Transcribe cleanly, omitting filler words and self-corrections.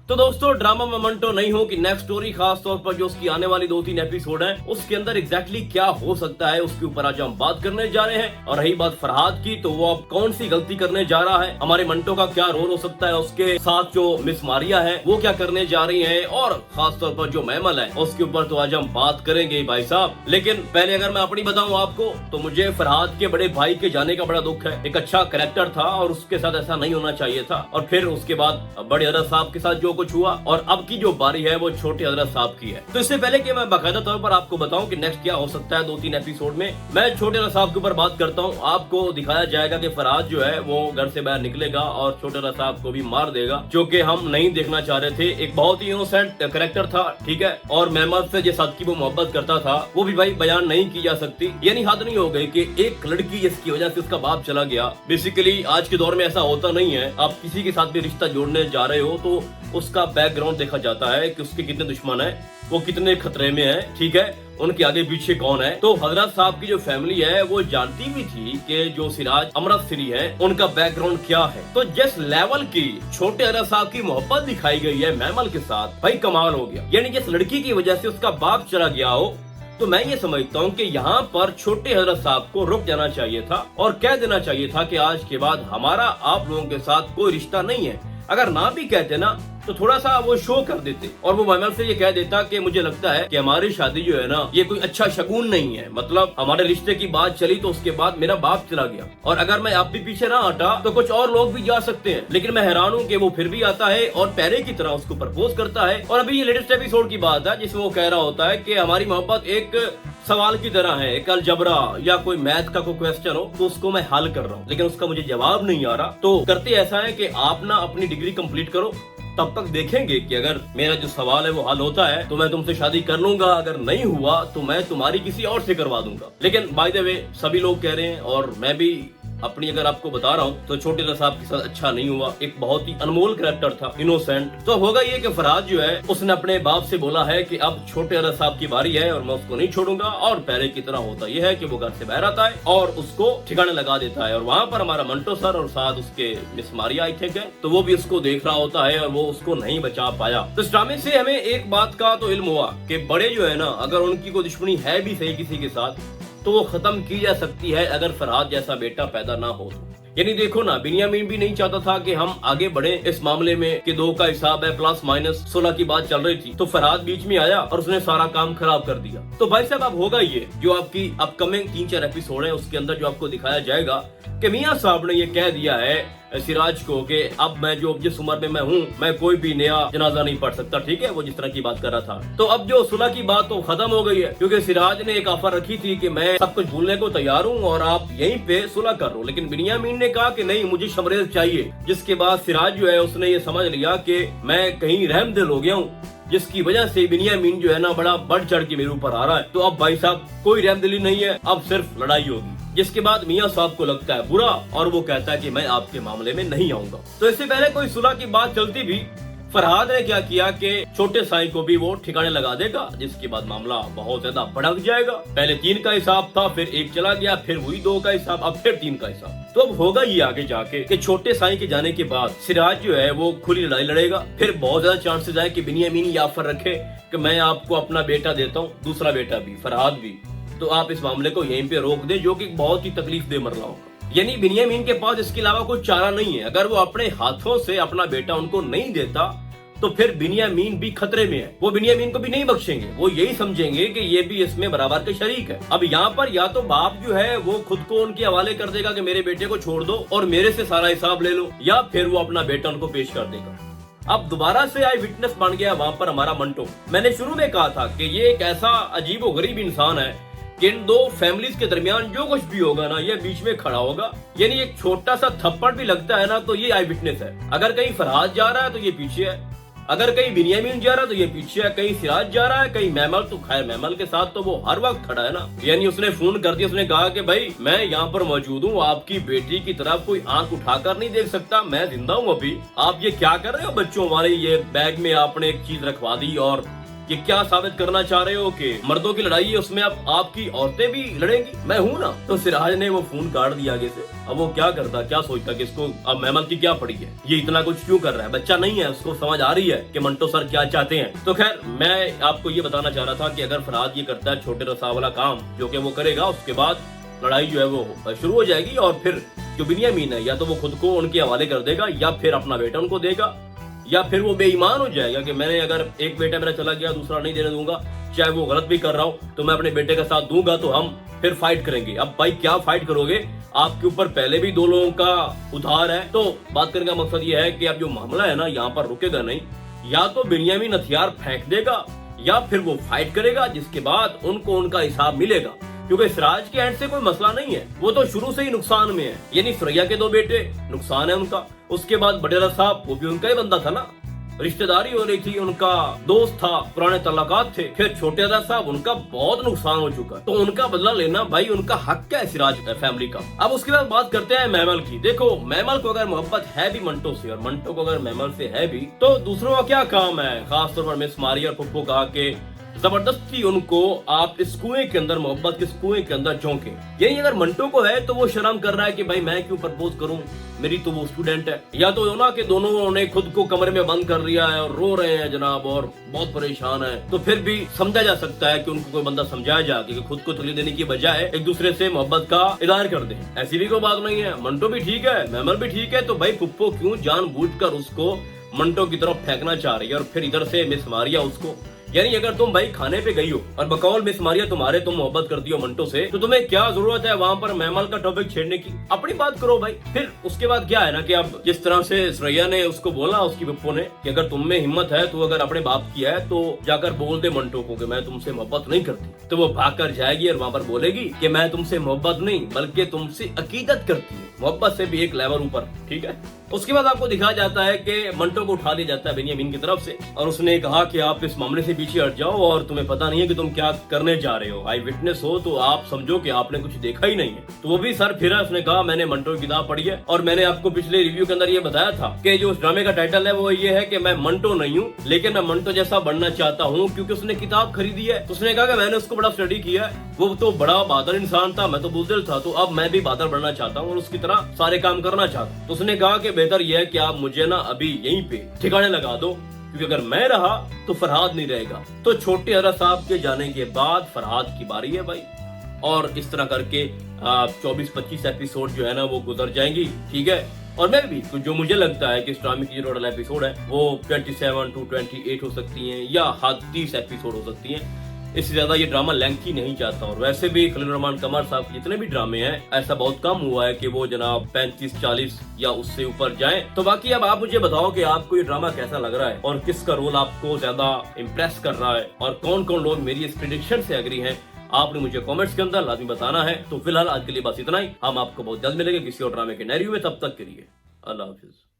तो दोस्तों drama memento नहीं हो कि नेक्स्ट स्टोरी खास तौर पर जो उसकी आने वाली 2-3 एपिसोड है उसके अंदर एग्जैक्टली क्या हो सकता है उसके ऊपर आज हम बात करने जा रहे हैं। और रही बात फरहाद की, तो वो अब कौन सी गलती करने जा रहा है, हमारे मंटो का क्या रोल हो सकता है, उसके साथ जो मिस मारिया है वो क्या करने जा रही है, और खास तौर पर जो मैमल है उसके ऊपर तो आज हम बात करेंगे भाई साहब। लेकिन पहले अगर मैं अपनी बताऊं आपको, तो मुझे फरहाद के बड़े भाई के जाने का बड़ा दुख है। एक अच्छा कैरेक्टर था और उसके साथ ऐसा नहीं होना चाहिए था, और फिर उसके बाद बड़े हजरत साहब के साथ जो कुछ हुआ, और अब की जो बारी है वो छोटे हजरत साहब की है। तो इससे पहले कि मैं बाकायदा तौर पर आपको बताऊं कि नेक्स्ट क्या हो सकता है 2-3 एपिसोड में, मैं छोटे हजरत साहब के ऊपर बात करता हूं। आपको दिखाया जाएगा कि फरहाद जो है वो घर से बाहर निकलेगा और छोटे हजरत साहब को भी मार देगा, जो कि हम नहीं देखना चाह रहे थे। एक बहुत ही इनोसेंट कैरेक्टर था, ठीक है, और मेहमद से जिस हद की वो मोहब्बत करता था वो भी भाई बयान नहीं की जा सकती। यानी हद नहीं हो गई कि एक लड़की जिसकी वजह से उसका बाप चला गया। बेसिकली आज के दौर में ऐसा होता नहीं है, आप किसी के साथ भी रिश्ता जोड़ने जा रहे हो तो उसका बैकग्राउंड देखा जाता है कि उसके कितने दुश्मन है, वो कितने खतरे में है, ठीक है, उनके आगे पीछे कौन है। तो हजरत साहब की जो फैमिली है वो जानती भी थी कि जो सिराज अमृतसरी है उनका बैकग्राउंड क्या है। तो जिस लेवल की छोटे हजरत साहब की मोहब्बत दिखाई गई है मैमल के साथ, भाई कमाल हो गया। यानी जिस लड़की की वजह से उसका बाप चला गया हो, तो मैं ये समझता हूँ कि यहाँ पर छोटे हजरत साहब को रुक जाना चाहिए था और कह देना चाहिए था कि आज के बाद हमारा आप लोगों के साथ कोई रिश्ता नहीं है। अगर ना भी कहते ना तो थोड़ा सा वो शो कर देते, और वो मैमल से ये कह देता कि मुझे लगता है कि हमारी शादी जो है ना ये कोई अच्छा शगुन नहीं है, मतलब हमारे रिश्ते की बात चली तो उसके बाद मेरा बाप चला गया, और अगर मैं आप भी पीछे ना हटा तो कुछ और लोग भी जा सकते हैं। लेकिन मैं हैरान हूँ कि वो फिर भी आता है और पहले की तरह उसको प्रपोज करता है। और अभी ये लेटेस्ट एपिसोड की बात है जिसमें वो कह रहा होता है कि हमारी मोहब्बत एक सवाल की तरह है, एक अलजबरा या कोई मैथ का कोई क्वेश्चन हो तो उसको मैं हल कर रहा हूँ, लेकिन उसका मुझे जवाब नहीं आ रहा। तो करते ऐसा है कि आप ना अपनी डिग्री कंप्लीट करो, तब तक देखेंगे कि अगर मेरा जो सवाल है वो हल होता है तो मैं तुमसे शादी कर लूंगा, अगर नहीं हुआ तो मैं तुम्हारी किसी और से करवा दूंगा। लेकिन बाय द वे सभी लोग कह रहे हैं और मैं भी अपनी अगर आपको बता रहा हूँ तो छोटे हजरत साहब के साथ अच्छा नहीं हुआ। एक बहुत ही अनमोल कैरेक्टर था, इनोसेंट। तो होगा ये कि फरहाद जो है उसने अपने बाप से बोला है कि अब छोटे हजरत साहब की बारी है और मैं उसको नहीं छोड़ूंगा, और पहले की तरह होता यह है कि वो घर से बाहर आता है और उसको ठिकाने लगा देता है। और वहाँ पर हमारा मंटो सर और साथ उसके मिस मारिया आई थिंक है, तो वो भी उसको देख रहा होता है और वो उसको नहीं बचा पाया। तो इस ड्रामे से हमें एक बात का तो इल्म हुआ कि बड़े जो है ना, अगर उनकी कोई दुश्मनी है भी सही किसी के साथ तो वो खत्म की जा सकती है अगर फरहाद जैसा बेटा पैदा ना हो तो। यानी देखो ना, बिनियामीन भी नहीं चाहता था कि हम आगे बढ़े इस मामले में कि 2 का हिसाब है प्लस माइनस 16 की बात चल रही थी, तो फरहाद बीच में आया और उसने सारा काम खराब कर दिया। तो भाई साहब अब होगा ये जो आपकी अपकमिंग 3-4 एपिसोड है उसके अंदर जो आपको दिखाया जाएगा कि मियां साहब ने ये कह दिया है सिराज को कि अब मैं जो जिस उम्र में मैं हूँ मैं कोई भी नया जनाजा नहीं पढ़ सकता, ठीक है, वो जिस तरह की बात कर रहा था। तो अब जो सुलह की बात तो खत्म हो गई है, क्योंकि सिराज ने एक ऑफर रखी थी कि मैं सब कुछ भूलने को तैयार हूँ और आप यहीं पे सुलह कर लो। लेकिन बिनियामीन ने कहा कि नहीं, मुझे शमरेज चाहिए, जिसके बाद सिराज जो है उसने ये समझ लिया कि मैं कहीं रहमदिल हो गया हूँ, जिसकी वजह से बिनियामीन जो है ना बड़ा बढ़ चढ़ के मेरे ऊपर आ रहा है। तो अब भाई साहब कोई रहमदिली नहीं है, अब सिर्फ लड़ाई होगी, जिसके बाद मियां साहब को लगता है बुरा और वो कहता है कि मैं आपके मामले में नहीं आऊंगा। तो इससे पहले कोई सुलह की बात चलती भी, फरहाद ने क्या किया कि छोटे साईं को भी वो ठिकाने लगा देगा, जिसके बाद मामला बहुत ज्यादा भड़क जाएगा। पहले 3 का हिसाब था, फिर 1 चला गया, फिर वही 2 का हिसाब, अब फिर 3 का हिसाब। तो अब होगा ये आगे जाके कि छोटे साईं के जाने के बाद सिराज जो है वो खुली लड़ाई लड़ेगा। फिर बहुत ज्यादा चांसेस है कि बिनियामीन ये ऑफर रखे कि मैं आपको अपना बेटा देता हूँ, दूसरा बेटा भी, फरहाद भी, तो आप इस मामले को यहीं पे रोक दें, जो कि बहुत ही तकलीफ दे मरला होगा। यानी बिनियामीन के पास इसके अलावा कोई चारा नहीं है। अगर वो अपने हाथों से अपना बेटा उनको नहीं देता तो फिर बिनियामीन भी खतरे में है, वो बिनियामीन को भी नहीं बख्शेंगे, वो यही समझेंगे कि ये भी इसमें बराबर के शरीक है। अब यहाँ पर या तो बाप जो है वो खुद को उनके हवाले कर देगा कि मेरे बेटे को छोड़ दो और मेरे से सारा हिसाब ले लो, या फिर वो अपना बेटा उनको पेश कर देगा। अब दोबारा से आई विटनेस बन गया वहाँ पर हमारा मंटो। मैंने शुरू में कहा था कि ये एक ऐसा अजीबो गरीब इंसान है कि इन 2 फैमिलीज के दरमियान जो कुछ भी होगा ना ये बीच में खड़ा होगा। यानी एक छोटा सा थप्पड़ भी लगता है ना तो ये आई विटनेस है। अगर कहीं फरहाद जा रहा है तो ये पीछे है, अगर कहीं बिनियामीन जा रहा है तो ये पीछे है, कहीं सिराज जा रहा है, कहीं मैमल, तो खैर मैमल के साथ तो वो हर वक्त खड़ा है ना। यानी उसने फोन कर दिया, उसने कहा कि भाई मैं यहाँ पर मौजूद हूँ, आपकी बेटी की तरफ कोई आंख उठाकर नहीं देख सकता, मैं जिंदा हूँ अभी, आप ये क्या कर रहे हो बच्चों वाले, ये बैग में आपने एक चीज रखवा दी और कि क्या साबित करना चाह रहे हो कि मर्दों की लड़ाई है उसमें अब आपकी औरतें भी लड़ेंगी, मैं हूं ना। तो सिराज ने वो फोन काट दिया आगे से। अब वो क्या करता, क्या सोचता कि इसको अब महमल की क्या पड़ी है, ये इतना कुछ क्यों कर रहा है, बच्चा नहीं है, उसको समझ आ रही है कि मंटो सर क्या चाहते हैं। तो खैर मैं आपको ये बताना चाह रहा था कि अगर फरहाद ये करता है छोटे रसा वाला काम जो कि वो करेगा, उसके बाद लड़ाई जो है वो शुरू हो जाएगी और फिर जो बिन्यामीन है या तो वो खुद को उनके हवाले कर देगा या फिर अपना बेटा उनको देगा, या फिर वो बेईमान हो जाएगा कि मैंने अगर एक बेटा मेरा चला गया दूसरा नहीं देने दूंगा, चाहे वो गलत भी कर रहा हूं तो मैं अपने बेटे का साथ दूंगा, तो हम फिर फाइट करेंगे। अब भाई क्या फाइट करोगे, आपके ऊपर पहले भी 2 लोगों का उधार है। तो बात करने का मकसद ये है कि अब जो मामला है ना यहाँ पर रुकेगा नहीं, या तो बिन्यामीन हथियार फेंक देगा या फिर वो फाइट करेगा, जिसके बाद उनको उनका हिसाब मिलेगा। क्योंकि सिराज के एंड से कोई मसला नहीं है, वो तो शुरू से ही नुकसान में है। यानी सुरैया के 2 बेटे नुकसान है उनका, उसके बाद बडेरा साहब वो भी उनका ही बंदा था ना, रिश्तेदारी हो रही थी, उनका दोस्त था, पुराने तल्लाकात थे। फिर छोटे दादा साहब उनका बहुत नुकसान हो चुका, तो उनका बदला लेना भाई उनका हक है सिराज फैमिली का। अब उसके बाद बात करते हैं महमल की। देखो महमल को अगर मोहब्बत है भी मंटो से और मंटो को अगर महमल से है भी, तो दूसरों का क्या काम है, खासतौर पर मिस मारिया और पप्पू कहा कि जबरदस्ती उनको आप इस कुएं के अंदर, मोहब्बत के कुएं के अंदर झोंके। यही अगर मंटो को है तो वो शर्म कर रहा है कि भाई मैं क्यों प्रपोज करूं, मेरी तो वो स्टूडेंट है, या तो ना कि दोनों ने खुद को कमरे में बंद कर लिया है और रो रहे हैं जनाब और बहुत परेशान है, तो फिर भी समझा जा सकता है कि उनको कोई बंदा समझाया जाए कि खुद को तकलीफ देने की बजाय एक दूसरे से मोहब्बत का इजहार कर दे। ऐसी भी कोई बात नहीं है, मंटो भी ठीक है, महमल भी ठीक है, तो भाई पुप्पो क्यों जानबूझकर उसको मंटो की तरफ फेंकना चाह रही है और फिर इधर से मिस मारिया उसको। यानी अगर तुम भाई खाने पे गई हो और बकौल मिस मारिया तुम्हारे, तुम मोहब्बत करती हो मंटो से, तो तुम्हें क्या जरूरत है वहां पर महमल का टॉपिक छेड़ने की, अपनी बात करो भाई। फिर उसके बाद क्या है ना कि अब जिस तरह से सुरैया ने उसको बोला, उसकी पप्पो ने, कि अगर तुम में हिम्मत है तो अगर अपने बाप की है तो जाकर बोल दे मंटो को कि मैं तुमसे मोहब्बत नहीं करती, तो वो भाग कर जाएगी और वहां पर बोलेगी कि मैं तुमसे मोहब्बत नहीं बल्कि तुमसे अकीदत करती हूँ, मोहब्बत से भी एक लेवल ऊपर, ठीक है। उसके बाद आपको दिखाया जाता है कि मंटो को उठा दिया जाता है बिन्यामीन की तरफ से और उसने कहा कि आप इस मामले से पीछे हट जाओ और तुम्हें पता नहीं है कि तुम क्या करने जा रहे हो, आई विटनेस हो तो आप समझो कि आपने कुछ देखा ही नहीं है। तो वो भी सर फिरा, उसने कहा मैंने मंटो की किताब पढ़ी है और मैंने आपको पिछले रिव्यू के अंदर ये बताया था कि जो उस ड्रामे का टाइटल है वो ये है कि मैं मंटो नहीं हूँ लेकिन मैं मंटो जैसा बनना चाहता हूँ, क्योंकि उसने किताब खरीदी है। तो उसने कहा कि मैंने उसको बड़ा स्टडी किया है, वो तो बड़ा बहादुर इंसान था, मैं तो बुज़दिल था, तो अब मैं भी बहादुर बनना चाहता हूँ और उसकी तरह सारे काम करना चाहता हूँ। तो उसने कहा कि बेहतर यह है कि आप मुझे ना अभी यहीं पे ठिकाने लगा दो, क्योंकि अगर मैं रहा तो फरहाद नहीं रहेगा। तो छोटे हरा साहब के जाने के बाद फरहाद की बारी है भाई, और इस तरह करके 24-25 एपिसोड जो है ना वो गुजर जाएंगी, ठीक है। और मैं भी जो मुझे लगता है कि इस ड्रामे की जो टोटल एपिसोड है वो 27 to 28 हो सकती हैं या हद 30 एपिसोड हो सकती हैं, इससे ज्यादा ये ड्रामा लेंथी नहीं चाहता। और वैसे भी खलील रहमान कमर साहब के जितने भी ड्रामे हैं ऐसा बहुत कम हुआ है कि वो जनाब 35-40 या उससे ऊपर जाएं। तो बाकी अब आप मुझे बताओ कि आपको ये ड्रामा कैसा लग रहा है और किसका रोल आपको ज्यादा इम्प्रेस कर रहा है और कौन कौन लोग मेरी इस प्रेडिक्शन से एग्री हैं, आपने मुझे कमेंट्स के अंदर लाजमी बताना है। तो फिलहाल आज के लिए बस इतना ही, हम आपको बहुत जल्द मिलेंगे किसी और ड्रामे के नए रिव्यू में, तब तक के लिए अल्लाह हाफिज।